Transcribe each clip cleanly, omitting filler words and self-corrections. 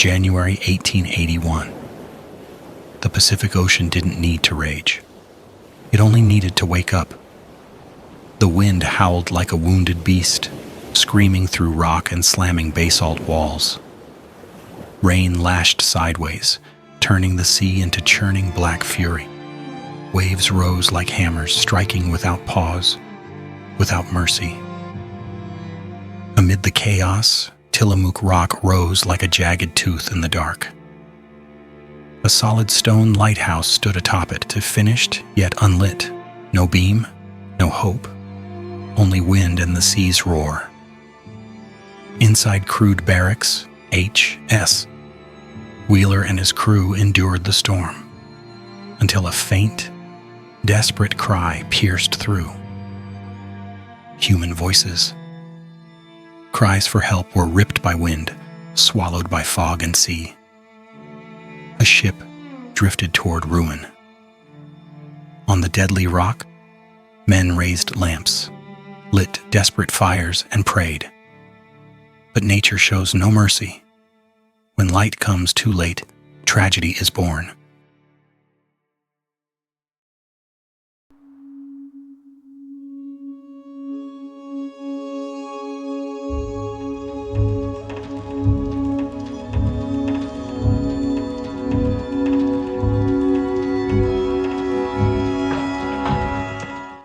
January 1881. The Pacific Ocean didn't need to rage. It only needed to wake up. The wind howled like a wounded beast, screaming through rock and slamming basalt walls. Rain lashed sideways, turning the sea into churning black fury. Waves rose like hammers, striking without pause, without mercy. Amid the chaos, Tillamook Rock rose like a jagged tooth in the dark. A solid stone lighthouse stood atop it, finished yet unlit. No beam, no hope, only wind and the sea's roar. Inside crude barracks, H.S. Wheeler and his crew endured the storm, until a faint, desperate cry pierced through. Human voices. Cries for help were ripped by wind, swallowed by fog and sea. A ship drifted toward ruin. On the deadly rock, men raised lamps, lit desperate fires, and prayed. But nature shows no mercy. When light comes too late, tragedy is born.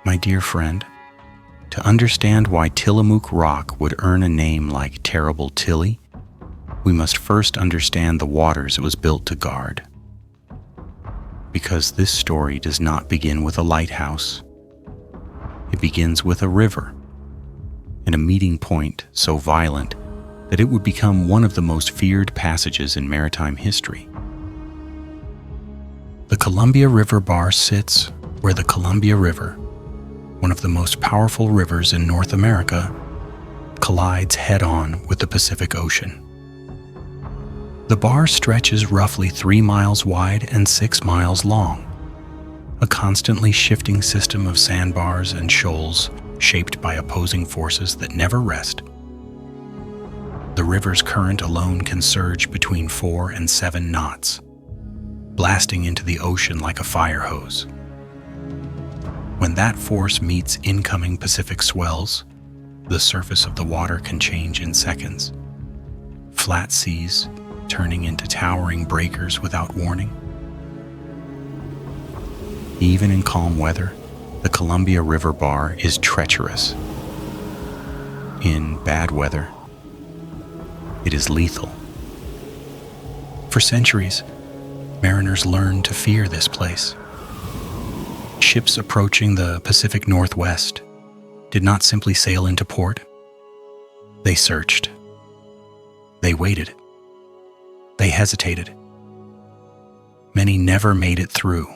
My dear friend, to understand why Tillamook Rock would earn a name like Terrible Tilly, we must first understand the waters it was built to guard. Because this story does not begin with a lighthouse. It begins with a river, and a meeting point so violent that it would become one of the most feared passages in maritime history. The Columbia River Bar sits where the Columbia River, one of the most powerful rivers in North America, collides head-on with the Pacific Ocean. The bar stretches roughly 3 miles wide and 6 miles long, a constantly shifting system of sandbars and shoals shaped by opposing forces that never rest. The river's current alone can surge between 4 and 7 knots, blasting into the ocean like a fire hose. When that force meets incoming Pacific swells, the surface of the water can change in seconds. Flat seas turning into towering breakers without warning. Even in calm weather, the Columbia River Bar is treacherous. In bad weather, it is lethal. For centuries, mariners learned to fear this place. Ships approaching the Pacific Northwest did not simply sail into port. They searched. They waited. They hesitated. Many never made it through.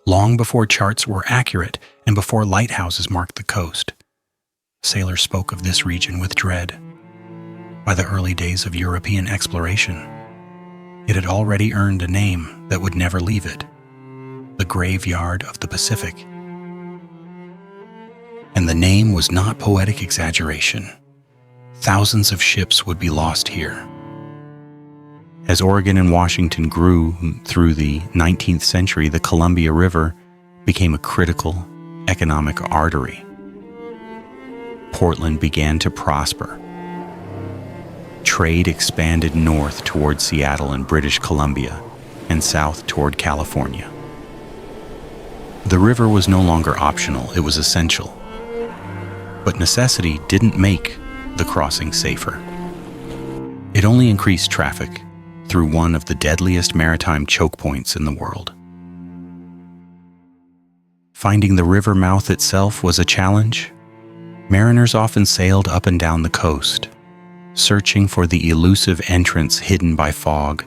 Long before charts were accurate and before lighthouses marked the coast, sailors spoke of this region with dread. By the early days of European exploration, it had already earned a name that would never leave it: the graveyard of the Pacific. And the name was not poetic exaggeration. Thousands of ships would be lost here. As Oregon and Washington grew through the 19th century, the Columbia River became a critical economic artery. Portland began to prosper. Trade expanded north toward Seattle and British Columbia, and south toward California. The river was no longer optional, it was essential. But necessity didn't make the crossing safer. It only increased traffic through one of the deadliest maritime choke points in the world. Finding the river mouth itself was a challenge. Mariners often sailed up and down the coast, searching for the elusive entrance hidden by fog,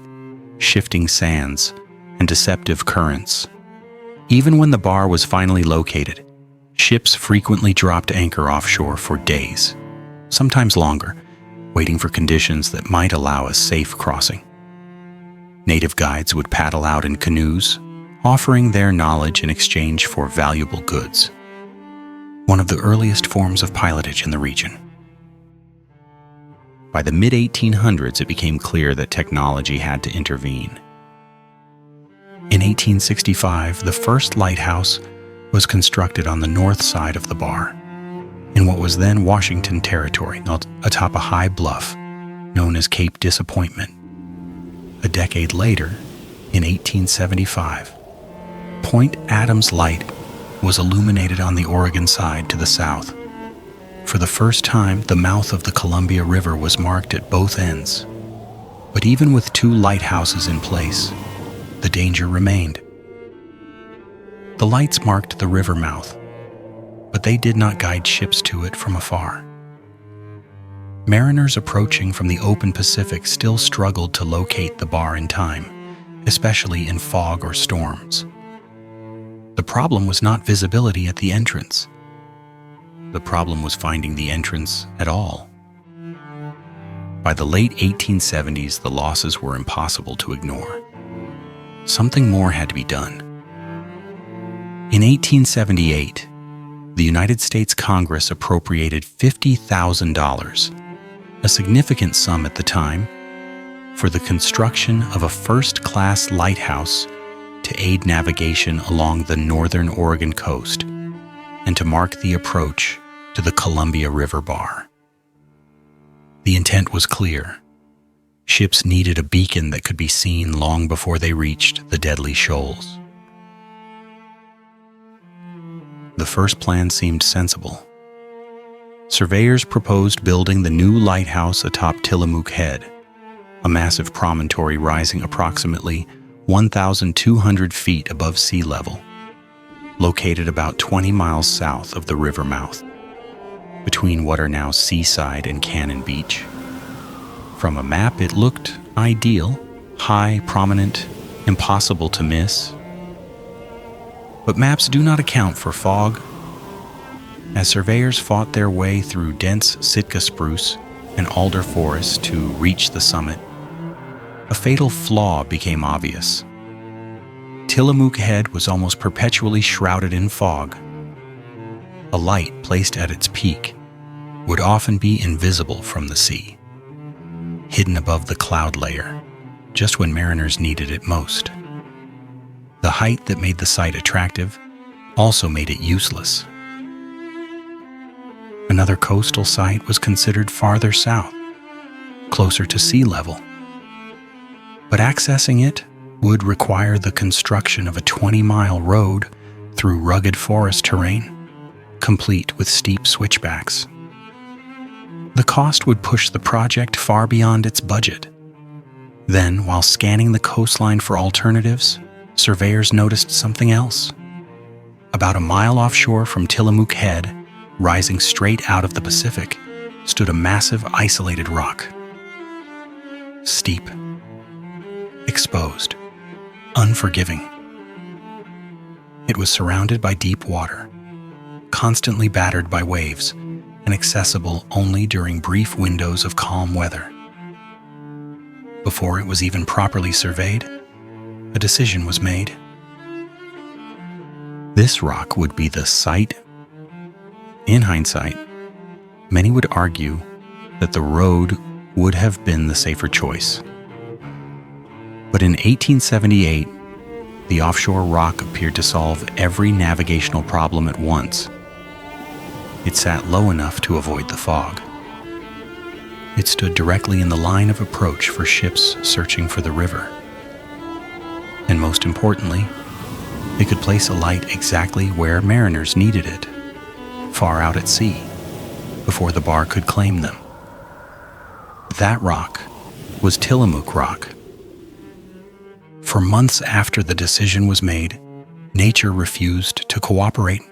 shifting sands, and deceptive currents. Even when the bar was finally located, ships frequently dropped anchor offshore for days, sometimes longer, waiting for conditions that might allow a safe crossing. Native guides would paddle out in canoes, offering their knowledge in exchange for valuable goods, one of the earliest forms of pilotage in the region. By the mid-1800s, it became clear that technology had to intervene. In 1865, the first lighthouse was constructed on the north side of the bar, in what was then Washington Territory, atop a high bluff known as Cape Disappointment. A decade later, in 1875, Point Adams Light was illuminated on the Oregon side to the south. For the first time, the mouth of the Columbia River was marked at both ends. But even with two lighthouses in place, the danger remained. The lights marked the river mouth, but they did not guide ships to it from afar. Mariners approaching from the open Pacific still struggled to locate the bar in time, especially in fog or storms. The problem was not visibility at the entrance. The problem was finding the entrance at all. By the late 1870s, the losses were impossible to ignore. Something more had to be done. In 1878, the United States Congress appropriated $50,000, a significant sum at the time, for the construction of a first-class lighthouse to aid navigation along the northern Oregon coast and to mark the approach to the Columbia River bar. The intent was clear. Ships needed a beacon that could be seen long before they reached the deadly shoals. The first plan seemed sensible. Surveyors proposed building the new lighthouse atop Tillamook Head, a massive promontory rising approximately 1,200 feet above sea level, located about 20 miles south of the river mouth, between what are now Seaside and Cannon Beach. From a map, it looked ideal, high, prominent, impossible to miss. But maps do not account for fog. As surveyors fought their way through dense Sitka spruce and alder forest to reach the summit, a fatal flaw became obvious. Tillamook Head was almost perpetually shrouded in fog. A light placed at its peak would often be invisible from the sea, hidden above the cloud layer, just when mariners needed it most. The height that made the site attractive also made it useless. Another coastal site was considered farther south, closer to sea level. But accessing it would require the construction of a 20-mile road through rugged forest terrain, complete with steep switchbacks. The cost would push the project far beyond its budget. Then, while scanning the coastline for alternatives, surveyors noticed something else. About a mile offshore from Tillamook Head, rising straight out of the Pacific, stood a massive isolated rock. Steep, exposed, unforgiving. It was surrounded by deep water, constantly battered by waves, and accessible only during brief windows of calm weather. Before it was even properly surveyed, a decision was made. This rock would be the site. In hindsight, many would argue that the road would have been the safer choice. But in 1878, the offshore rock appeared to solve every navigational problem at once. It sat low enough to avoid the fog. It stood directly in the line of approach for ships searching for the river. And most importantly, it could place a light exactly where mariners needed it, far out at sea, before the bar could claim them. That rock was Tillamook Rock. For months after the decision was made, nature refused to cooperate.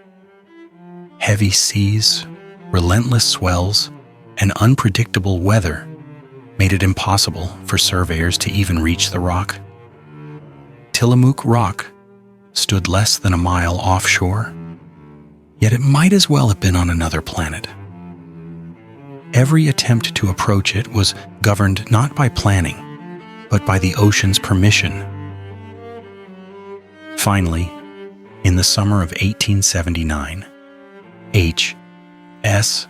Heavy seas, relentless swells, and unpredictable weather made it impossible for surveyors to even reach the rock. Tillamook Rock stood less than a mile offshore, yet it might as well have been on another planet. Every attempt to approach it was governed not by planning, but by the ocean's permission. Finally, in the summer of 1879, H.S.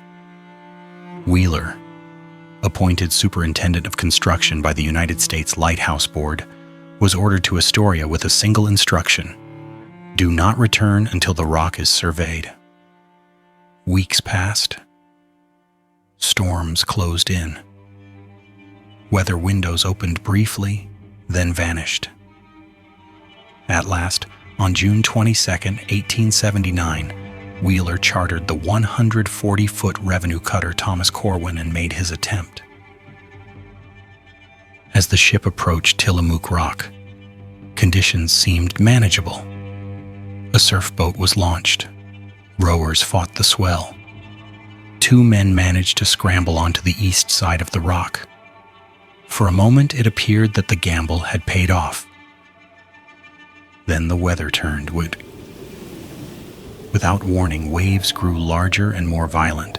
Wheeler appointed superintendent of construction by the United States Lighthouse Board, was ordered to Astoria with a single instruction: do not return until the rock is surveyed. Weeks passed. Storms closed in. Weather windows opened briefly, then vanished. At last, on June 22, 1879, Wheeler chartered the 140-foot revenue cutter Thomas Corwin and made his attempt. As the ship approached Tillamook Rock, conditions seemed manageable. A surf boat was launched. Rowers fought the swell. 2 men managed to scramble onto the east side of the rock. For a moment, it appeared that the gamble had paid off. Then the weather turned. Without warning, waves grew larger and more violent.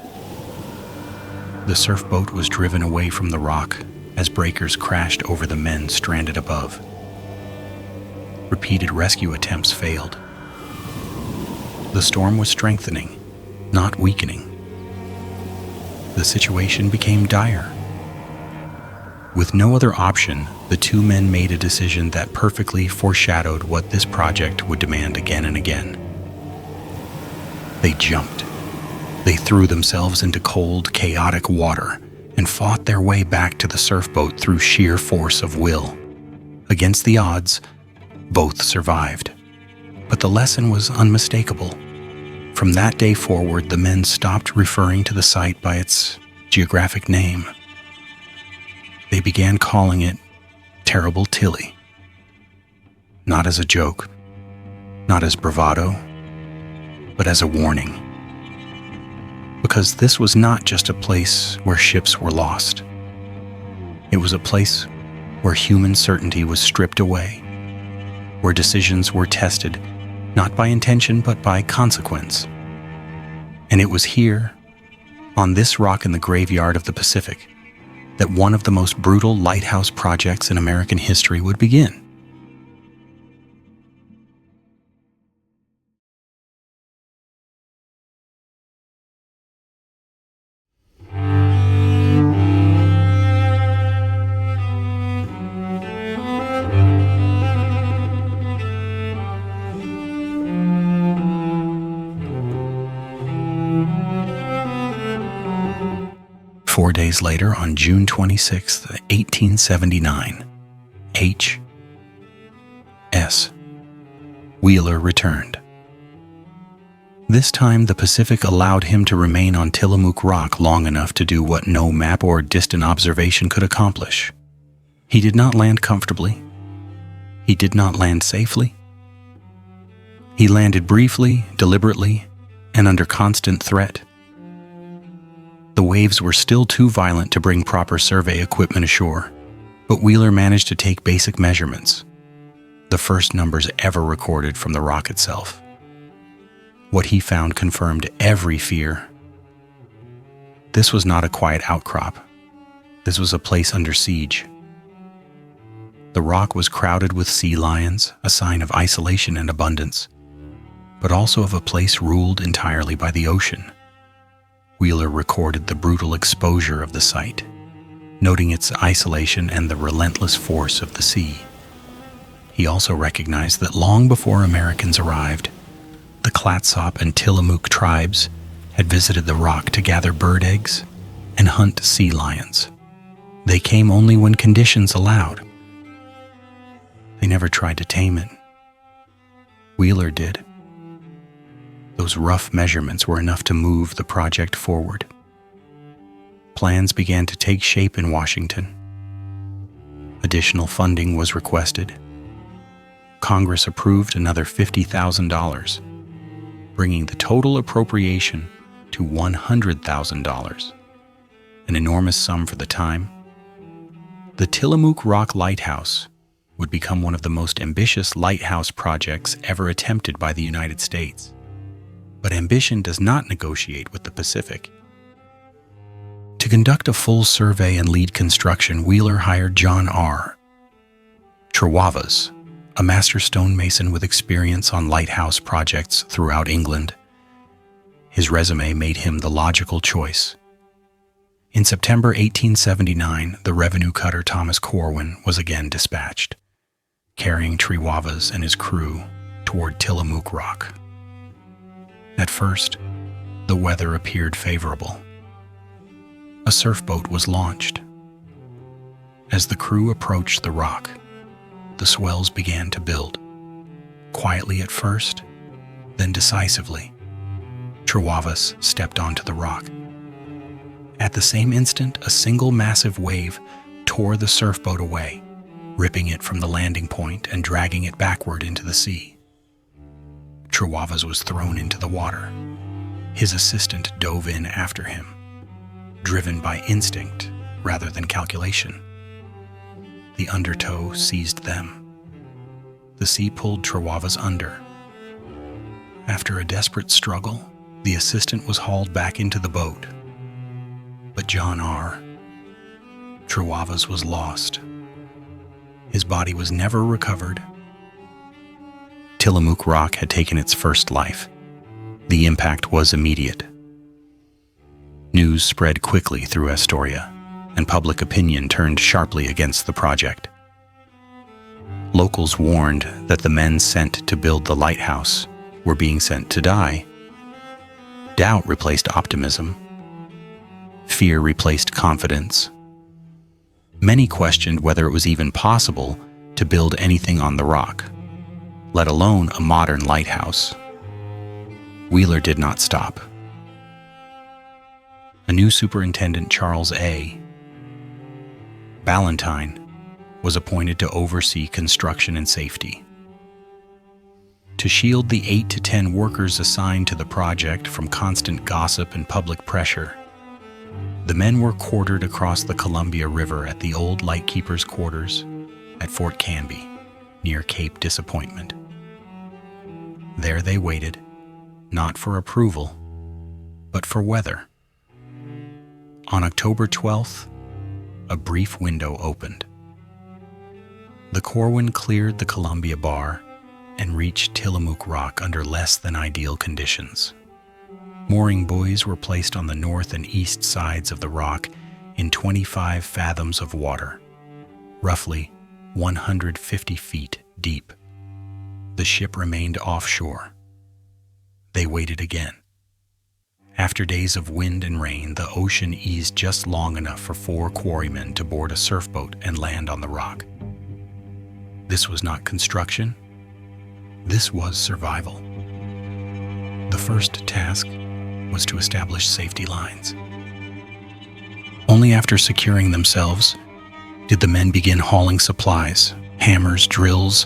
The surf boat was driven away from the rock as breakers crashed over the men stranded above. Repeated rescue attempts failed. The storm was strengthening, not weakening. The situation became dire. With no other option, the 2 men made a decision that perfectly foreshadowed what this project would demand again and again. They jumped. They threw themselves into cold, chaotic water and fought their way back to the surf boat through sheer force of will. Against the odds, both survived. But the lesson was unmistakable. From that day forward, the men stopped referring to the site by its geographic name. They began calling it Terrible Tilly. Not as a joke, not as bravado, but as a warning. Because this was not just a place where ships were lost. It was a place where human certainty was stripped away, where decisions were tested not by intention but by consequence. And it was here, on this rock in the graveyard of the Pacific, that one of the most brutal lighthouse projects in American history would begin. Four days later, on June 26, 1879, H.S. Wheeler returned. This time, the Pacific allowed him to remain on Tillamook Rock long enough to do what no map or distant observation could accomplish. He did not land comfortably. He did not land safely. He landed briefly, deliberately, and under constant threat. The waves were still too violent to bring proper survey equipment ashore, but Wheeler managed to take basic measurements, the first numbers ever recorded from the rock itself. What he found confirmed every fear. This was not a quiet outcrop. This was a place under siege. The rock was crowded with sea lions, a sign of isolation and abundance, but also of a place ruled entirely by the ocean. Wheeler recorded the brutal exposure of the site, noting its isolation and the relentless force of the sea. He also recognized that long before Americans arrived, the Clatsop and Tillamook tribes had visited the rock to gather bird eggs and hunt sea lions. They came only when conditions allowed. They never tried to tame it. Wheeler did. Those rough measurements were enough to move the project forward. Plans began to take shape in Washington. Additional funding was requested. Congress approved another $50,000, bringing the total appropriation to $100,000, an enormous sum for the time. The Tillamook Rock Lighthouse would become one of the most ambitious lighthouse projects ever attempted by the United States. But ambition does not negotiate with the Pacific. To conduct a full survey and lead construction, Wheeler hired John R. Trewavas, a master stonemason with experience on lighthouse projects throughout England. His resume made him the logical choice. In September 1879, the revenue cutter Thomas Corwin was again dispatched, carrying Trewavas and his crew toward Tillamook Rock. At first, the weather appeared favorable. A surfboat was launched. As the crew approached the rock, the swells began to build, quietly at first, then decisively. Trewavas stepped onto the rock. At the same instant, a single massive wave tore the surfboat away, ripping it from the landing point and dragging it backward into the sea. Trewavas was thrown into the water. His assistant dove in after him, driven by instinct rather than calculation. The undertow seized them. The sea pulled Trewavas under. After a desperate struggle, the assistant was hauled back into the boat. But John R. Trewavas was lost. His body was never recovered. Tillamook Rock had taken its first life. The impact was immediate. News spread quickly through Astoria, and public opinion turned sharply against the project. Locals warned that the men sent to build the lighthouse were being sent to die. Doubt replaced optimism. Fear replaced confidence. Many questioned whether it was even possible to build anything on the rock, let alone a modern lighthouse. Wheeler did not stop. A new superintendent, Charles A. Ballantyne, was appointed to oversee construction and safety. To shield the 8 to 10 workers assigned to the project from constant gossip and public pressure, the men were quartered across the Columbia River at the old lightkeepers' quarters at Fort Canby, near Cape Disappointment. There they waited, not for approval, but for weather. On October 12th, a brief window opened. The Corwin cleared the Columbia Bar and reached Tillamook Rock under less than ideal conditions. Mooring buoys were placed on the north and east sides of the rock in 25 fathoms of water, roughly 150 feet deep. The ship remained offshore. They waited again. After days of wind and rain, the ocean eased just long enough for 4 quarrymen to board a surfboat and land on the rock. This was not construction. This was survival. The first task was to establish safety lines. Only after securing themselves did the men begin hauling supplies: hammers, drills,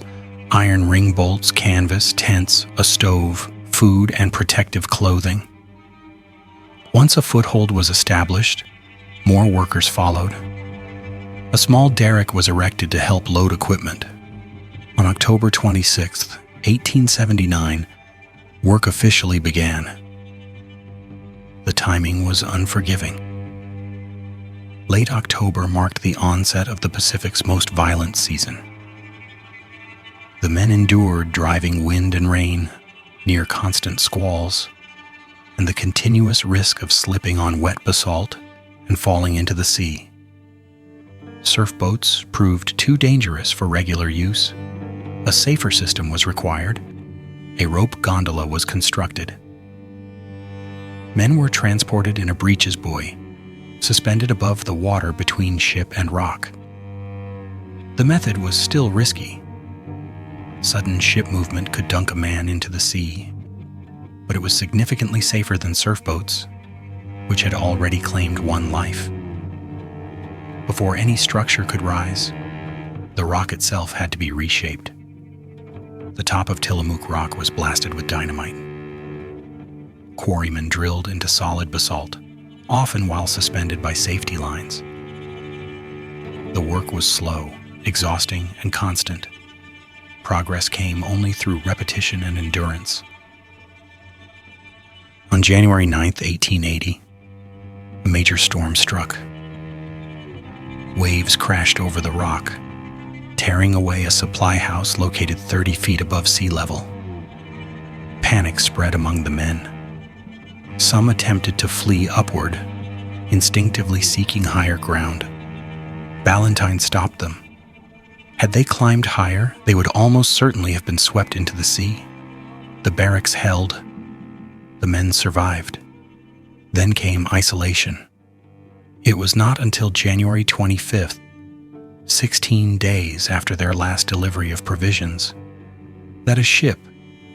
iron ring bolts, canvas, tents, a stove, food, and protective clothing. Once a foothold was established, more workers followed. A small derrick was erected to help load equipment. On October 26, 1879, work officially began. The timing was unforgiving. Late October marked the onset of the Pacific's most violent season. The men endured driving wind and rain, near constant squalls, and the continuous risk of slipping on wet basalt and falling into the sea. Surfboats proved too dangerous for regular use. A safer system was required. A rope gondola was constructed. Men were transported in a breeches buoy, suspended above the water between ship and rock. The method was still risky. Sudden ship movement could dunk a man into the sea, but it was significantly safer than surfboats, which had already claimed 1 life. Before any structure could rise, the rock itself had to be reshaped. The top of Tillamook Rock was blasted with dynamite. Quarrymen drilled into solid basalt, often while suspended by safety lines. The work was slow, exhausting, and constant. Progress came only through repetition and endurance. On January 9, 1880, a major storm struck. Waves crashed over the rock, tearing away a supply house located 30 feet above sea level. Panic spread among the men. Some attempted to flee upward instinctively seeking higher ground. Ballantyne stopped them. Had they climbed higher, they would almost certainly have been swept into the sea. The barracks held. The men survived. Then came isolation. It was not until January 25th, 16 days after their last delivery of provisions, that a ship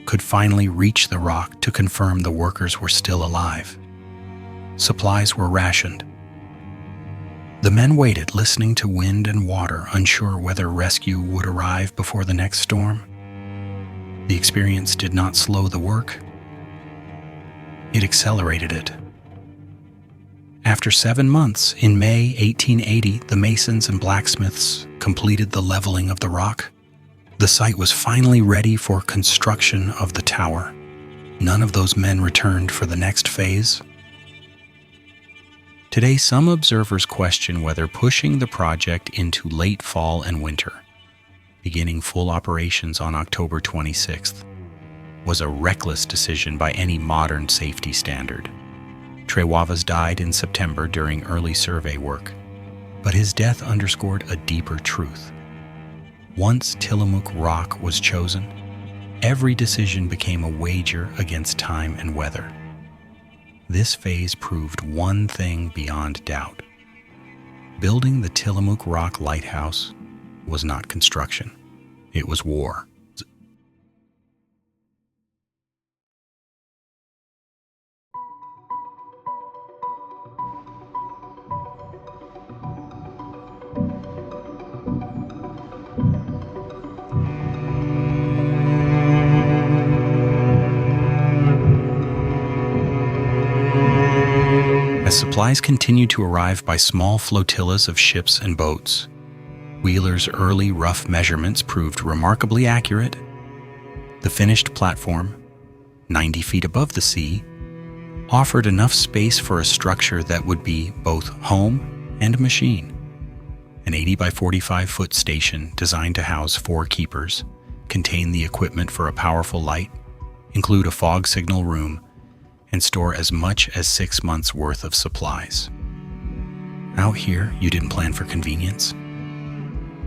could finally reach the rock to confirm the workers were still alive. Supplies were rationed. The men waited, listening to wind and water, unsure whether rescue would arrive before the next storm. The experience did not slow the work. It accelerated it. After 7 months, in May 1880, the masons and blacksmiths completed the leveling of the rock. The site was finally ready for construction of the tower. None of those men returned for the next phase. Today, some observers question whether pushing the project into late fall and winter, beginning full operations on October 26th, was a reckless decision by any modern safety standard. Trewavas died in September during early survey work, but his death underscored a deeper truth. Once Tillamook Rock was chosen, every decision became a wager against time and weather. This phase proved one thing beyond doubt. Building the Tillamook Rock Lighthouse was not construction. It was war. As supplies continued to arrive by small flotillas of ships and boats, Wheeler's early rough measurements proved remarkably accurate. The finished platform, 90 feet above the sea, offered enough space for a structure that would be both home and machine. An 80 by 45 foot station designed to house 4 keepers, contain the equipment for a powerful light, include a fog signal room, and store as much as 6 months' worth of supplies. Out here, you didn't plan for convenience.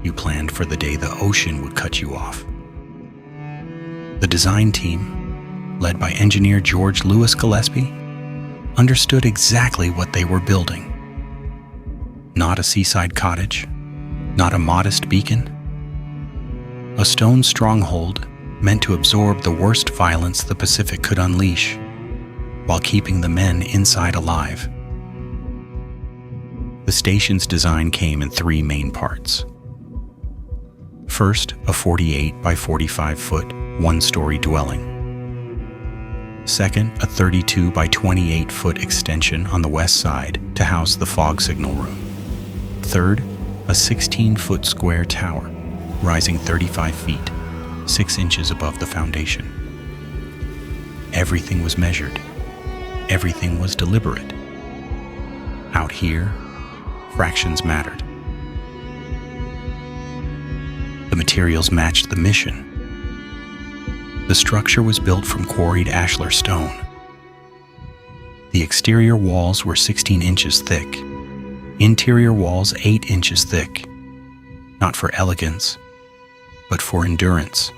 You planned for the day the ocean would cut you off. The design team, led by engineer George Louis Gillespie, understood exactly what they were building. Not a seaside cottage, not a modest beacon. A stone stronghold meant to absorb the worst violence the Pacific could unleash, while keeping the men inside alive. The station's design came in 3 main parts. First, a 48 by 45 foot, 1-story dwelling. Second, a 32 by 28 foot extension on the west side to house the fog signal room. Third, a 16-foot square tower, rising 35 feet, 6 inches above the foundation. Everything was measured. Everything was deliberate. Out here, fractions mattered. The materials matched the mission. The structure was built from quarried ashlar stone. The exterior walls were 16 inches thick, interior walls 8 inches thick, not for elegance, but for endurance.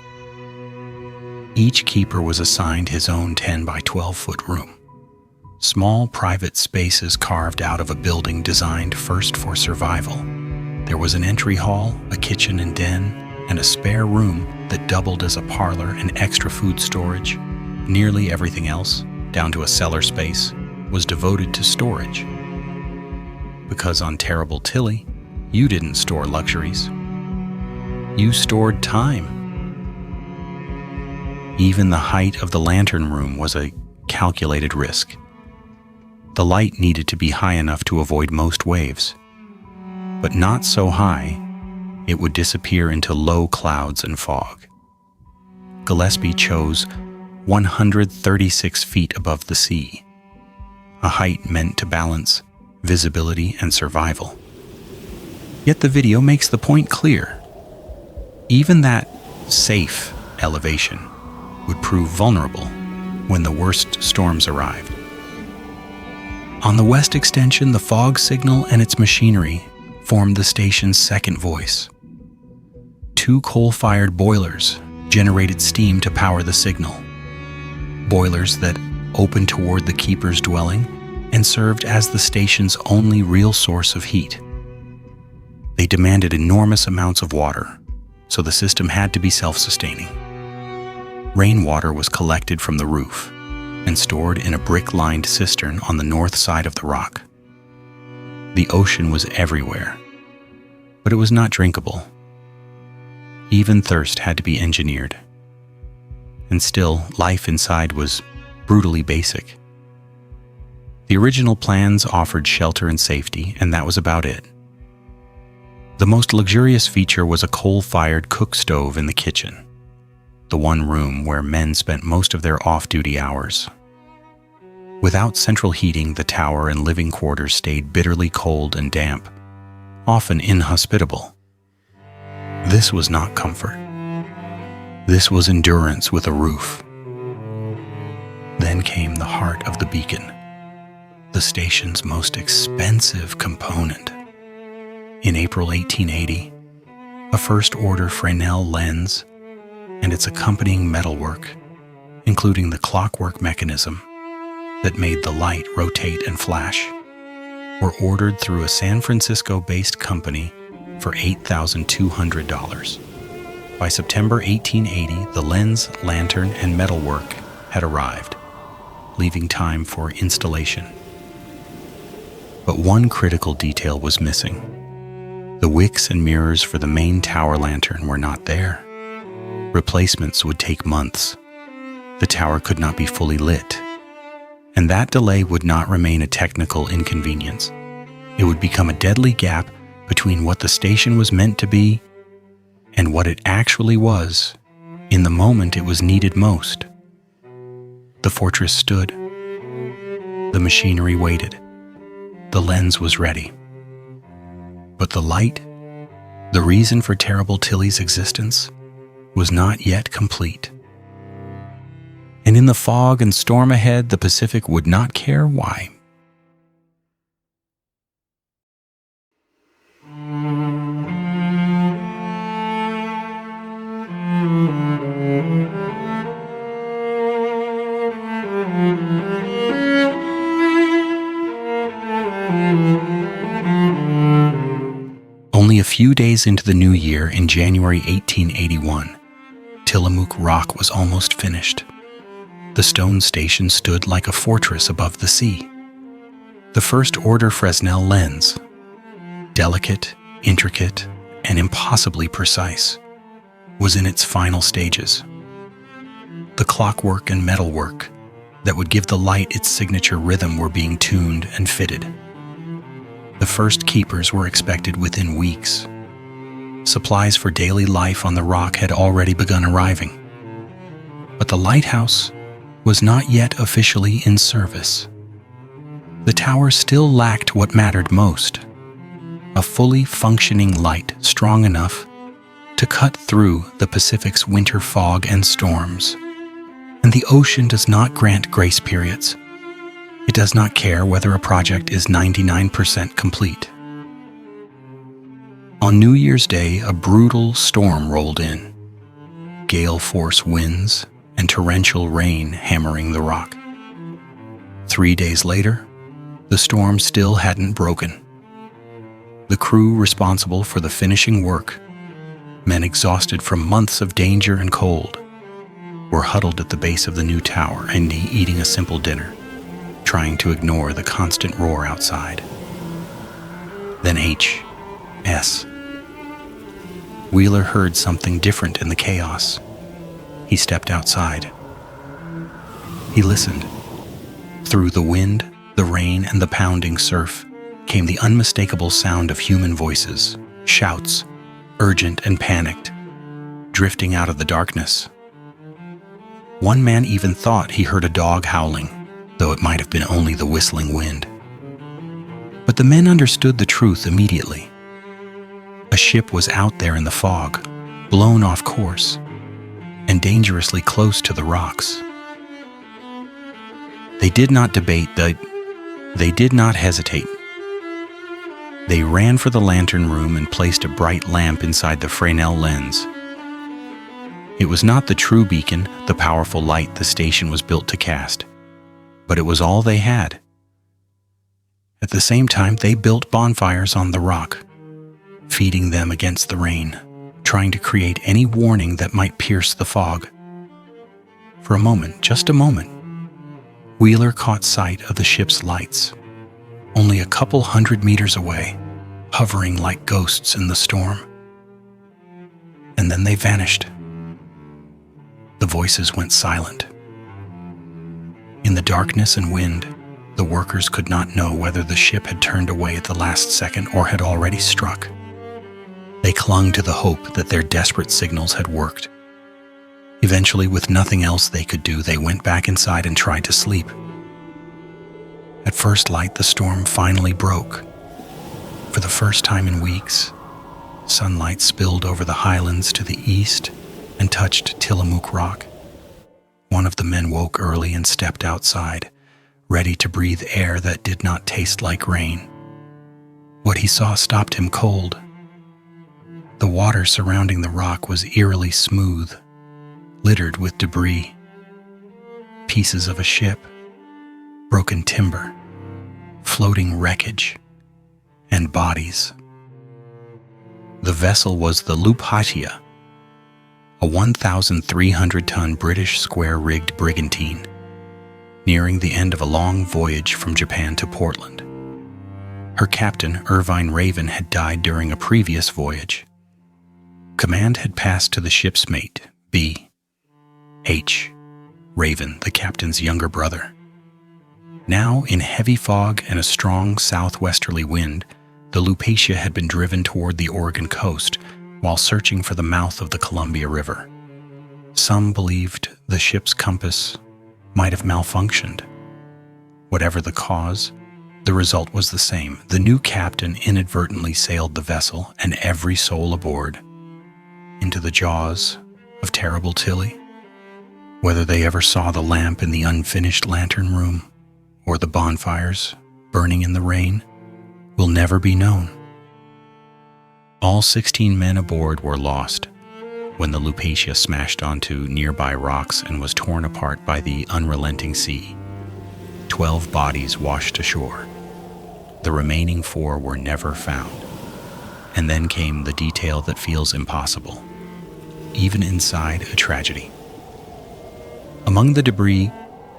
Each keeper was assigned his own 10 by 12 foot room. Small private spaces carved out of a building designed first for survival. There was an entry hall, a kitchen and den, and a spare room that doubled as a parlor and extra food storage. Nearly everything else, down to a cellar space, was devoted to storage. Because on Terrible Tilly, you didn't store luxuries. You stored time. Even the height of the lantern room was a calculated risk. The light needed to be high enough to avoid most waves, but not so high it would disappear into low clouds and fog. Gillespie chose 136 feet above the sea, a height meant to balance visibility and survival. Yet the video makes the point clear. Even that safe elevation would prove vulnerable when the worst storms arrived. On the west extension, the fog signal and its machinery formed the station's second voice. 2 coal-fired boilers generated steam to power the signal. Boilers that opened toward the keeper's dwelling and served as the station's only real source of heat. They demanded enormous amounts of water, so the system had to be self-sustaining. Rainwater was collected from the roof and stored in a brick-lined cistern on the north side of the rock. The ocean was everywhere, but it was not drinkable. Even thirst had to be engineered. And still, life inside was brutally basic. The original plans offered shelter and safety, and that was about it. The most luxurious feature was a coal-fired cook stove in the kitchen, the one room where men spent most of their off-duty hours. Without central heating, the tower and living quarters stayed bitterly cold and damp, often inhospitable. This was not comfort. This was endurance with a roof. Then came the heart of the beacon, the station's most expensive component. In April 1880, a first-order Fresnel lens and its accompanying metalwork, including the clockwork mechanism that made the light rotate and flash, were ordered through a San Francisco-based company for $8,200. By September 1880, the lens, lantern, and metalwork had arrived, leaving time for installation. But one critical detail was missing. The wicks and mirrors for the main tower lantern were not there. Replacements would take months. The tower could not be fully lit. And that delay would not remain a technical inconvenience. It would become a deadly gap between what the station was meant to be and what it actually was in the moment it was needed most. The fortress stood. The machinery waited. The lens was ready. But the light, the reason for Terrible Tilly's existence, was not yet complete. And in the fog and storm ahead, the Pacific would not care why. Only a few days into the new year, in January 1881, Tillamook Rock was almost finished. The stone station stood like a fortress above the sea. The first-order Fresnel lens, delicate, intricate, and impossibly precise, was in its final stages. The clockwork and metalwork that would give the light its signature rhythm were being tuned and fitted. The first keepers were expected within weeks. Supplies for daily life on the rock had already begun arriving. But the lighthouse was not yet officially in service. The tower still lacked what mattered most: a fully functioning light strong enough to cut through the Pacific's winter fog and storms. And the ocean does not grant grace periods. It does not care whether a project is 99% complete. On New Year's Day, a brutal storm rolled in. Gale-force winds and torrential rain hammering the rock. 3 days later, the storm still hadn't broken. The crew responsible for the finishing work, men exhausted from months of danger and cold, were huddled at the base of the new tower and eating a simple dinner, trying to ignore the constant roar outside. Then H.S. Wheeler heard something different in the chaos. He stepped outside. He listened. Through the wind, the rain, and the pounding surf came the unmistakable sound of human voices, shouts, urgent and panicked, drifting out of the darkness. One man even thought he heard a dog howling, though it might have been only the whistling wind. But the men understood the truth immediately. A ship was out there in the fog, blown off course, and dangerously close to the rocks. They did not debate the They did not hesitate. They ran for the lantern room and placed a bright lamp inside the Fresnel lens. It was not the true beacon, the powerful light the station was built to cast, but it was all they had. At the same time, they built bonfires on the rock, feeding them against the rain, trying to create any warning that might pierce the fog. For a moment, just a moment, Wheeler caught sight of the ship's lights, only a couple 100 meters away, hovering like ghosts in the storm. And then they vanished. The voices went silent. In the darkness and wind, the workers could not know whether the ship had turned away at the last second or had already struck. They clung to the hope that their desperate signals had worked. Eventually, with nothing else they could do, they went back inside and tried to sleep. At first light, the storm finally broke. For the first time in weeks, sunlight spilled over the highlands to the east and touched Tillamook Rock. One of the men woke early and stepped outside, ready to breathe air that did not taste like rain. What he saw stopped him cold. The water surrounding the rock was eerily smooth, littered with debris, pieces of a ship, broken timber, floating wreckage, and bodies. The vessel was the Lupatia, a 1,300-ton British square-rigged brigantine, nearing the end of a long voyage from Japan to Portland. Her captain, Irvine Raven, had died during a previous voyage. Command had passed to the ship's mate, B.H. Raven, the captain's younger brother. Now, in heavy fog and a strong southwesterly wind, the Lupatia had been driven toward the Oregon coast while searching for the mouth of the Columbia River. Some believed the ship's compass might have malfunctioned. Whatever the cause, the result was the same. The new captain inadvertently sailed the vessel and every soul aboard into the jaws of terrible Tilly. Whether they ever saw the lamp in the unfinished lantern room or the bonfires burning in the rain will never be known. All 16 men aboard were lost when the Lupatia smashed onto nearby rocks and was torn apart by the unrelenting sea. 12 bodies washed ashore. The remaining 4 were never found. And then came the detail that feels impossible, even inside a tragedy. Among the debris,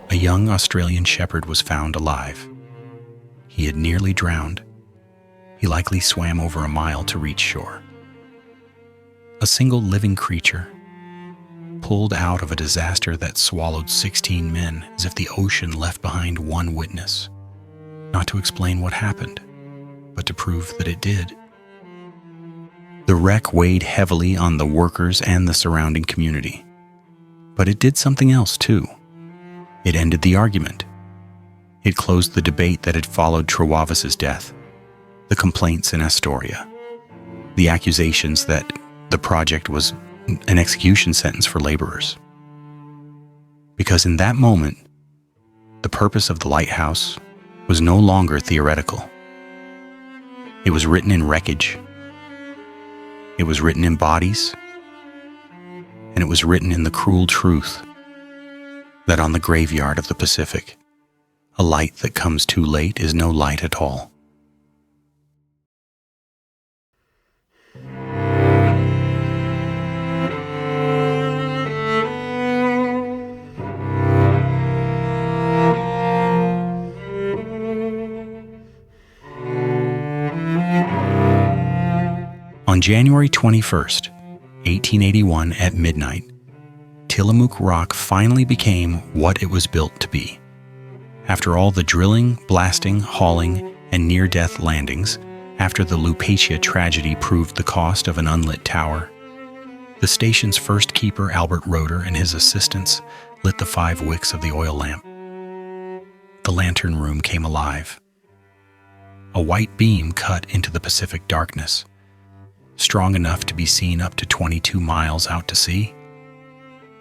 a young Australian shepherd was found alive. He had nearly drowned. He likely swam over a mile to reach shore. A single living creature, pulled out of a disaster that swallowed 16 men as if the ocean left behind one witness, not to explain what happened, but to prove that it did. The wreck weighed heavily on the workers and the surrounding community. But it did something else, too. It ended the argument. It closed the debate that had followed Trewavis's death, the complaints in Astoria, the accusations that the project was an execution sentence for laborers. Because in that moment, the purpose of the lighthouse was no longer theoretical. It was written in wreckage. It was written in bodies. And it was written in the cruel truth that on the graveyard of the Pacific, a light that comes too late is no light at all. On January 21st, 1881 at midnight, Tillamook Rock finally became what it was built to be. After all the drilling, blasting, hauling, and near-death landings, after the Lupatia tragedy proved the cost of an unlit tower, the station's first keeper, Albert Roeder, and his assistants lit the 5 wicks of the oil lamp. The lantern room came alive. A white beam cut into the Pacific darkness, strong enough to be seen up to 22 miles out to sea.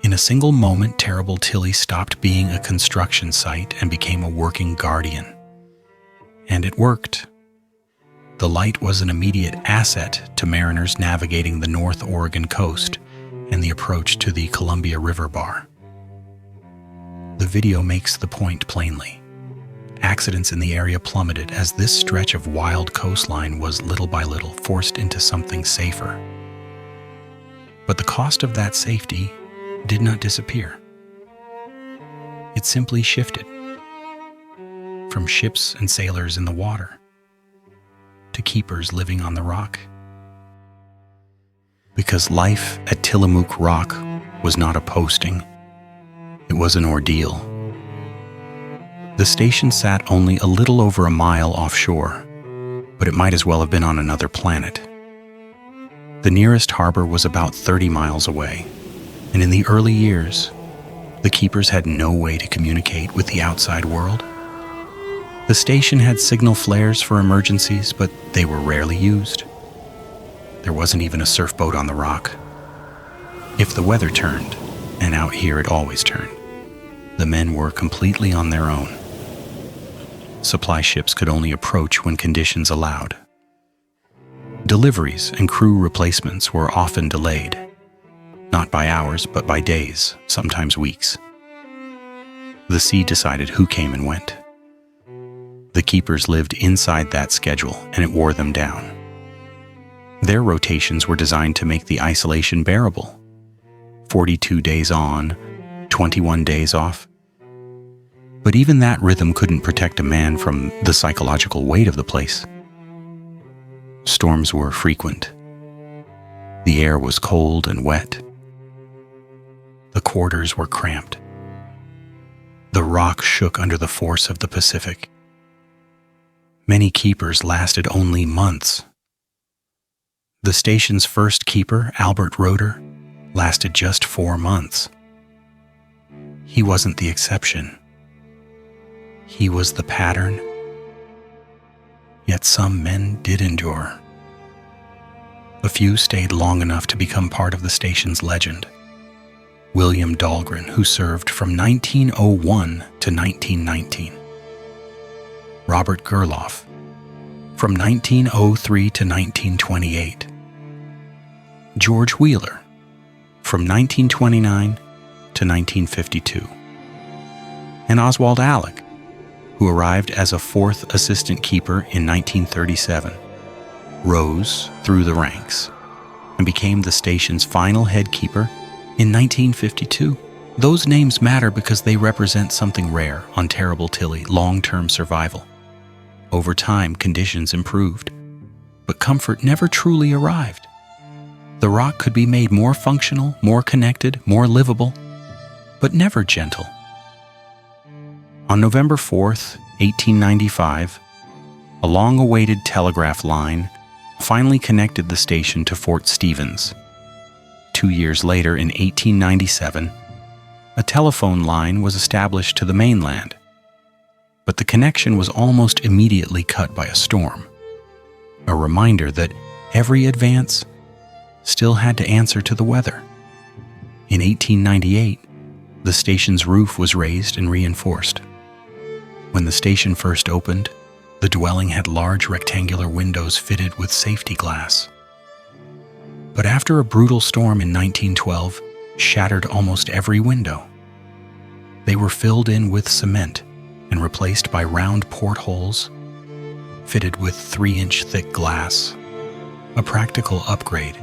In a single moment, terrible Tilly stopped being a construction site and became a working guardian. And it worked. The light was an immediate asset to mariners navigating the North Oregon coast and the approach to the Columbia River bar. The video makes the point plainly. Accidents in the area plummeted as this stretch of wild coastline was little by little forced into something safer. But the cost of that safety did not disappear. It simply shifted from ships and sailors in the water to keepers living on the rock. Because life at Tillamook Rock was not a posting, it was an ordeal. The station sat only a little over a mile offshore, but it might as well have been on another planet. The nearest harbor was about 30 miles away, and in the early years, the keepers had no way to communicate with the outside world. The station had signal flares for emergencies, but they were rarely used. There wasn't even a surfboat on the rock. If the weather turned, and out here it always turned, the men were completely on their own. Supply ships could only approach when conditions allowed. Deliveries and crew replacements were often delayed, not by hours, but by days, sometimes weeks. The sea decided who came and went. The keepers lived inside that schedule, and it wore them down. Their rotations were designed to make the isolation bearable. 42 days on, 21 days off. But even that rhythm couldn't protect a man from the psychological weight of the place. Storms were frequent. The air was cold and wet. The quarters were cramped. The rock shook under the force of the Pacific. Many keepers lasted only months. The station's first keeper, Albert Roeder, lasted just 4 months. He wasn't the exception. He was the pattern. Yet some men did endure. A few stayed long enough to become part of the station's legend. William Dahlgren, who served from 1901 to 1919. Robert Gerloff, from 1903 to 1928. George Wheeler, from 1929 to 1952. And Oswald Alec, who arrived as a 4th assistant keeper in 1937, rose through the ranks and became the station's final head keeper in 1952. Those names matter because they represent something rare on Terrible Tilly: long-term survival. Over time, conditions improved, but comfort never truly arrived. The rock could be made more functional, more connected, more livable, but never gentle. On November 4th, 1895, a long-awaited telegraph line finally connected the station to Fort Stevens. 2 years later, in 1897, a telephone line was established to the mainland, but the connection was almost immediately cut by a storm, a reminder that every advance still had to answer to the weather. In 1898, the station's roof was raised and reinforced. When the station first opened, the dwelling had large rectangular windows fitted with safety glass. But after a brutal storm in 1912 shattered almost every window, they were filled in with cement and replaced by round portholes fitted with 3-inch thick glass, a practical upgrade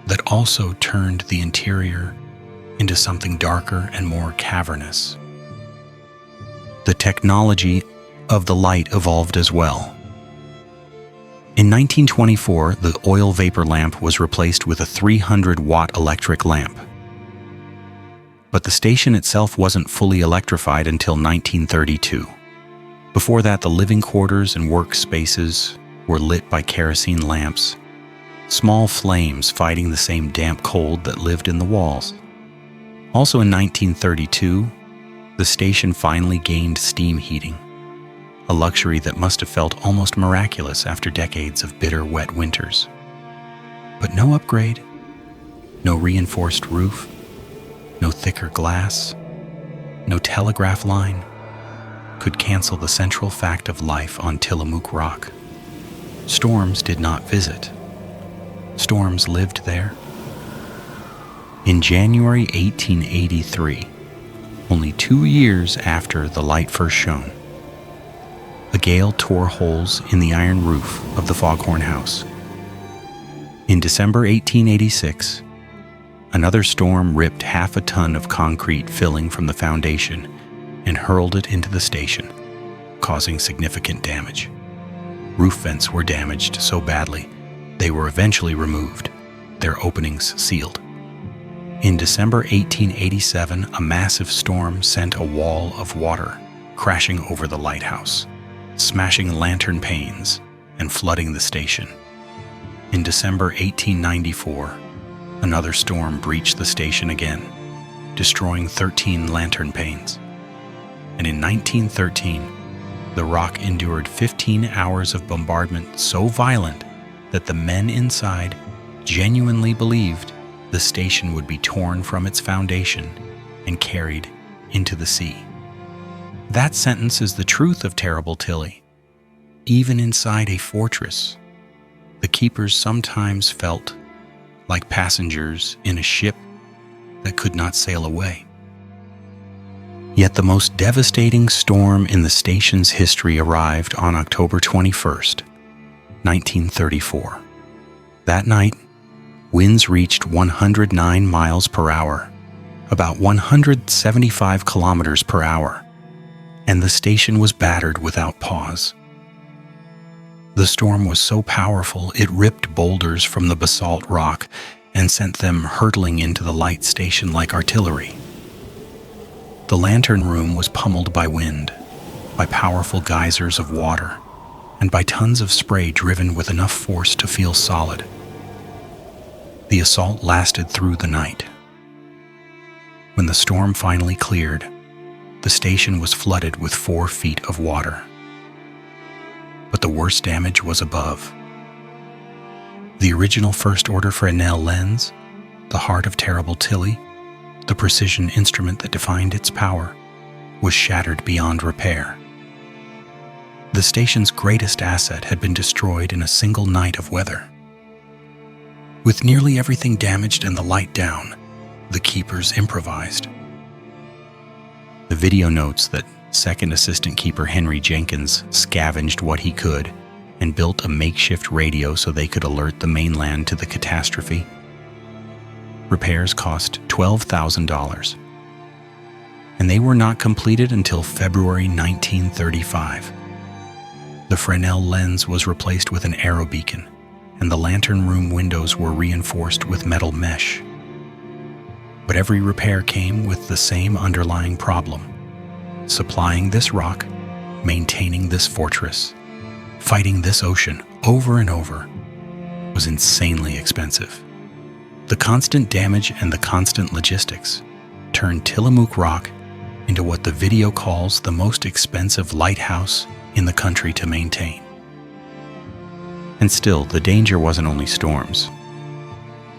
that also turned the interior into something darker and more cavernous. The technology of the light evolved as well. In 1924, the oil vapor lamp was replaced with a 300-watt electric lamp. But the station itself wasn't fully electrified until 1932. Before that, the living quarters and work spaces were lit by kerosene lamps, small flames fighting the same damp cold that lived in the walls. Also in 1932, the station finally gained steam heating, a luxury that must have felt almost miraculous after decades of bitter, wet winters. But no upgrade, no reinforced roof, no thicker glass, no telegraph line, could cancel the central fact of life on Tillamook Rock. Storms did not visit. Storms lived there. In January 1883, only 2 years after the light first shone, a gale tore holes in the iron roof of the Foghorn House. In December 1886, another storm ripped half a ton of concrete filling from the foundation and hurled it into the station, causing significant damage. Roof vents were damaged so badly they were eventually removed, their openings sealed. In December 1887, a massive storm sent a wall of water crashing over the lighthouse, smashing lantern panes and flooding the station. In December 1894, another storm breached the station again, destroying 13 lantern panes. And in 1913, the rock endured 15 hours of bombardment so violent that the men inside genuinely believed the station would be torn from its foundation and carried into the sea. That sentence is the truth of Terrible Tilly. Even inside a fortress, the keepers sometimes felt like passengers in a ship that could not sail away. Yet the most devastating storm in the station's history arrived on October 21st, 1934. That night, winds reached 109 miles per hour, about 175 kilometers per hour, and the station was battered without pause. The storm was so powerful it ripped boulders from the basalt rock and sent them hurtling into the light station like artillery. The lantern room was pummeled by wind, by powerful geysers of water, and by tons of spray driven with enough force to feel solid. The assault lasted through the night. When the storm finally cleared, the station was flooded with 4 feet of water. But the worst damage was above. The original first order Fresnel lens, the heart of Terrible Tilly, the precision instrument that defined its power, was shattered beyond repair. The station's greatest asset had been destroyed in a single night of weather. With nearly everything damaged and the light down, the keepers improvised. The video notes that Second Assistant Keeper Henry Jenkins scavenged what he could and built a makeshift radio so they could alert the mainland to the catastrophe. Repairs cost $12,000, and they were not completed until February 1935. The Fresnel lens was replaced with an aero beacon, and the lantern room windows were reinforced with metal mesh. But every repair came with the same underlying problem: supplying this rock, maintaining this fortress, fighting this ocean over and over was insanely expensive. The constant damage and the constant logistics turned Tillamook Rock into what the video calls the most expensive lighthouse in the country to maintain. And still, the danger wasn't only storms.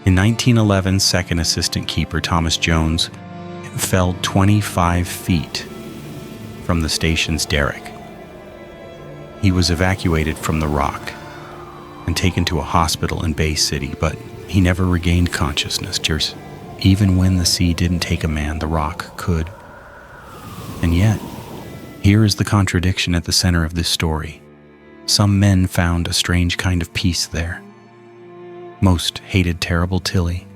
In 1911, Second Assistant Keeper Thomas Jones fell 25 feet from the station's derrick. He was evacuated from the rock and taken to a hospital in Bay City, but he never regained consciousness. Even when the sea didn't take a man, the rock could. And yet, here is the contradiction at the center of this story. Some men found a strange kind of peace there. Most hated Terrible Tilly,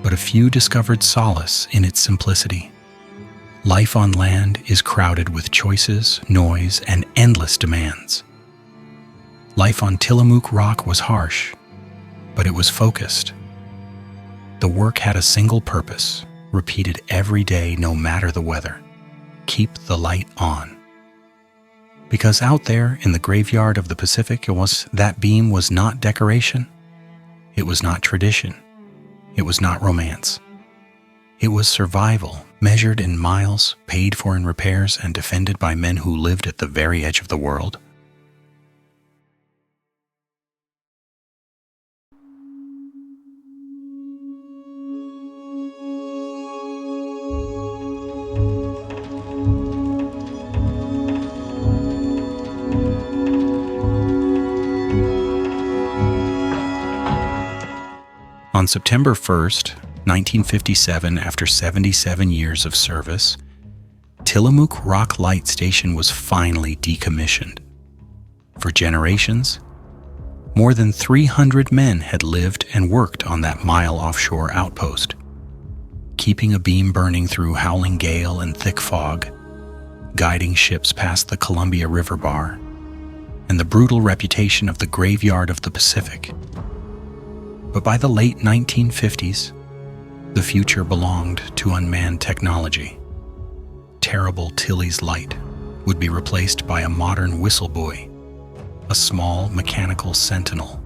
but a few discovered solace in its simplicity. Life on land is crowded with choices, noise, and endless demands. Life on Tillamook Rock was harsh, but it was focused. The work had a single purpose, repeated every day no matter the weather: keep the light on. Because out there in the graveyard of the Pacific, that beam was not decoration, it was not tradition, it was not romance. It was survival, measured in miles, paid for in repairs, and defended by men who lived at the very edge of the world. On September 1st, 1957, after 77 years of service, Tillamook Rock Light Station was finally decommissioned. For generations, more than 300 men had lived and worked on that mile offshore outpost, keeping a beam burning through howling gale and thick fog, guiding ships past the Columbia River bar, and the brutal reputation of the graveyard of the Pacific. But by the late 1950s, the future belonged to unmanned technology. Terrible Tilly's light would be replaced by a modern whistle buoy, a small mechanical sentinel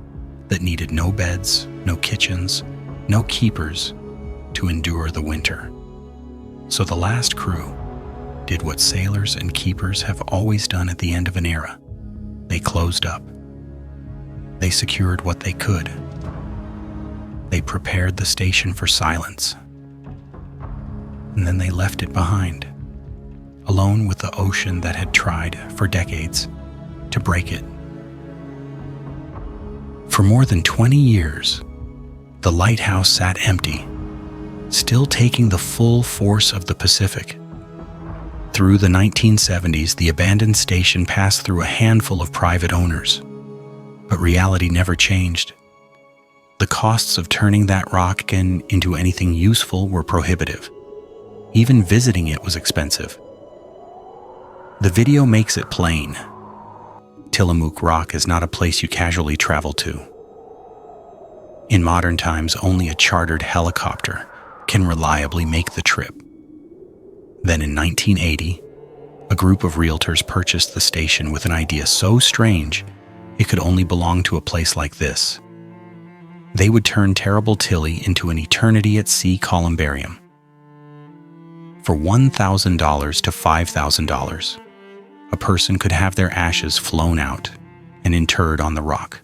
that needed no beds, no kitchens, no keepers to endure the winter. So the last crew did what sailors and keepers have always done at the end of an era. They closed up. They secured what they could. They prepared the station for silence. And then they left it behind, alone with the ocean that had tried for decades to break it. For more than 20 years, the lighthouse sat empty, still taking the full force of the Pacific. Through the 1970s, the abandoned station passed through a handful of private owners, but reality never changed. The costs of turning that rock again into anything useful were prohibitive. Even visiting it was expensive. The video makes it plain. Tillamook Rock is not a place you casually travel to. In modern times, only a chartered helicopter can reliably make the trip. Then in 1980, a group of realtors purchased the station with an idea so strange it could only belong to a place like this. They would turn Terrible Tilly into an eternity at sea columbarium. For $1,000 to $5,000, a person could have their ashes flown out and interred on the rock,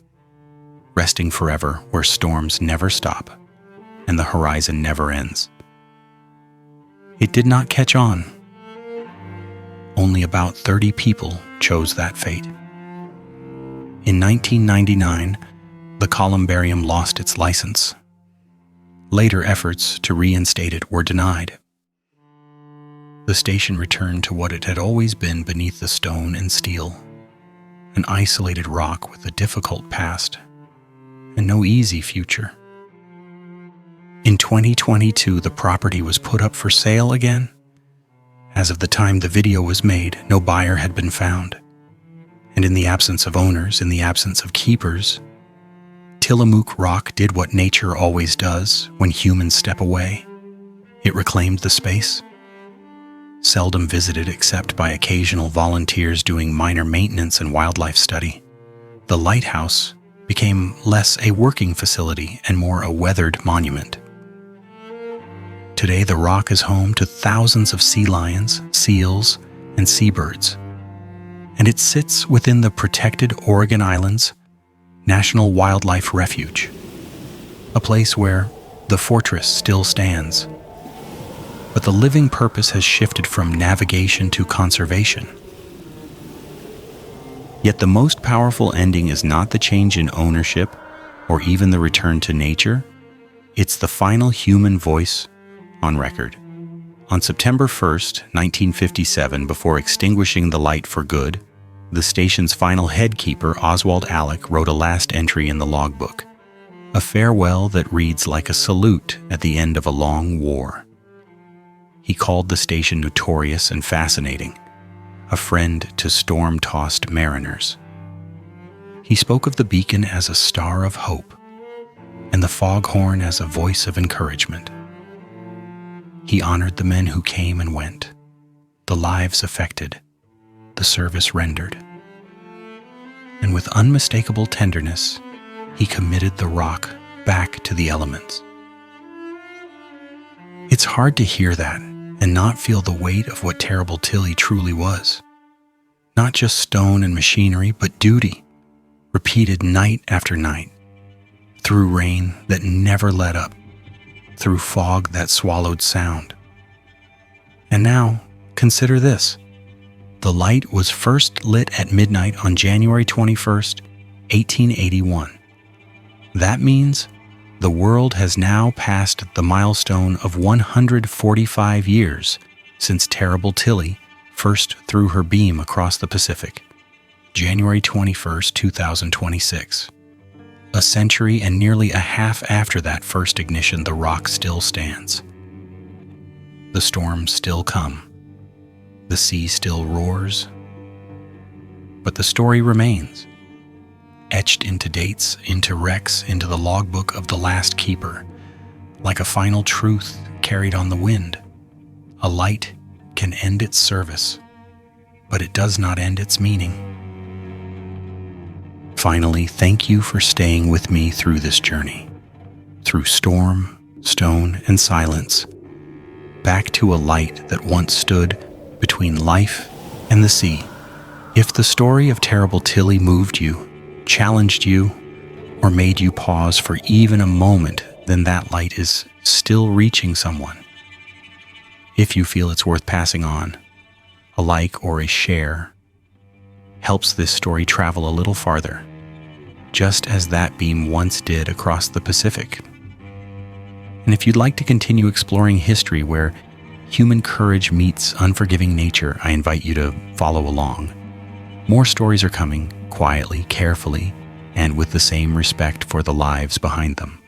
resting forever where storms never stop and the horizon never ends. It did not catch on. Only about 30 people chose that fate. In 1999, the columbarium lost its license. Later efforts to reinstate it were denied. The station returned to what it had always been beneath the stone and steel, an isolated rock with a difficult past and no easy future. In 2022, the property was put up for sale again. As of the time the video was made, no buyer had been found. And in the absence of owners, in the absence of keepers, Tillamook Rock did what nature always does when humans step away. It reclaimed the space. Seldom visited except by occasional volunteers doing minor maintenance and wildlife study, the lighthouse became less a working facility and more a weathered monument. Today, the rock is home to thousands of sea lions, seals, and seabirds, and it sits within the protected Oregon Islands National Wildlife Refuge, a place where the fortress still stands. But the living purpose has shifted from navigation to conservation. Yet the most powerful ending is not the change in ownership or even the return to nature. It's the final human voice on record. On September 1st, 1957, before extinguishing the light for good, the station's final headkeeper, Oswald Alec, wrote a last entry in the logbook, a farewell that reads like a salute at the end of a long war. He called the station notorious and fascinating, a friend to storm-tossed mariners. He spoke of the beacon as a star of hope, and the foghorn as a voice of encouragement. He honored the men who came and went, the lives affected, the service rendered. And with unmistakable tenderness, he committed the rock back to the elements. It's hard to hear that and not feel the weight of what Terrible Tilly truly was. Not just stone and machinery, but duty, repeated night after night, through rain that never let up, through fog that swallowed sound. And now, consider this. The light was first lit at midnight on January 21st, 1881. That means The world has now passed the milestone of 145 years since Terrible Tilly first threw her beam across the Pacific, January 21st, 2026. A century and nearly a half after that first ignition, the rock still stands. The storms still come. The sea still roars. But the story remains, etched into dates, into wrecks, into the logbook of the last keeper, like a final truth carried on the wind. A light can end its service, but it does not end its meaning. Finally, thank you for staying with me through this journey, through storm, stone, and silence, back to a light that once stood between life and the sea. If the story of Terrible Tilly moved you, challenged you, or made you pause for even a moment, then that light is still reaching someone. If you feel it's worth passing on, a like or a share helps this story travel a little farther, just as that beam once did across the Pacific. And if you'd like to continue exploring history where human courage meets unforgiving nature, I invite you to follow along. More stories are coming, quietly, carefully, and with the same respect for the lives behind them.